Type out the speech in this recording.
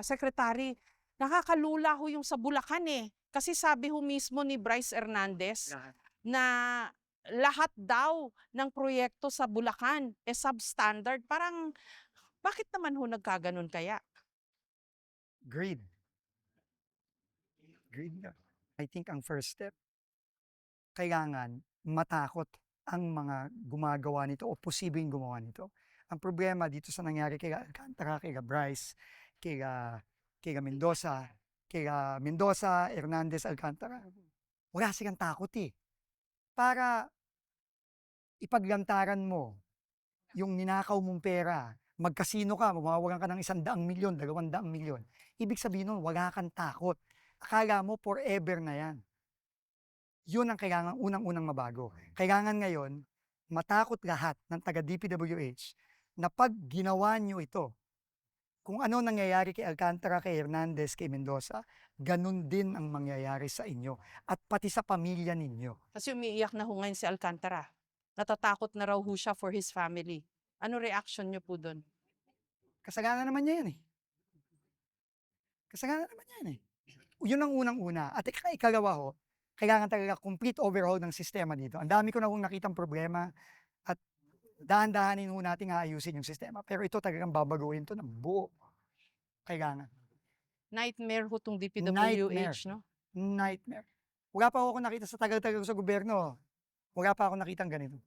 Secretary, nakakalula ho yung sa Bulacan eh. Kasi sabi ho mismo ni Bryce Hernandez Lahat. na lahat daw ng proyekto sa Bulacan substandard. Parang bakit naman ho nagkaganon kaya? Greed. Greed nga. I think ang first step, kailangan matakot ang mga gumagawa nito o posibleng gumawa nito. Ang problema dito sa nangyari kay Alcantara, kay Bryce, kay Mendoza, Hernandez, Alcantara, wala silang takot eh. Para ipaglantaran mo yung ninakaw mong pera, magkasino ka, mawawalan ka ng 100 milyon, 200 milyon. Ibig sabihin nun, wala kang takot. Akala mo forever na yan. Yun ang kailangan unang-unang mabago. Kailangan ngayon, matakot lahat ng taga-DPWH na pag ginawa nyo ito, kung ano nangyayari kay Alcantara, kay Hernandez, kay Mendoza, ganun din ang mangyayari sa inyo at pati sa pamilya ninyo. Kasi umiiyak na ho ngayon si Alcantara. Natatakot na raw ho siya for his family. Ano reaction niyo po doon? Kasalanan naman niya yan eh. Kasalanan naman yan eh. Yun ang unang-una. At ikalawa ho, kailangan talaga complete overhaul ng sistema dito. Ang dami ko na hong nakitang problema at dahan-dahanin ho natin aayusin yung sistema. Pero ito talagang babaguhin to ng buo. Kailangan. Nightmare ho tong Nightmare. DPWH, no? Nightmare. Wala pa ako nakita sa tagal-tagal sa gobyerno. Wala pa ako nakitang ganito.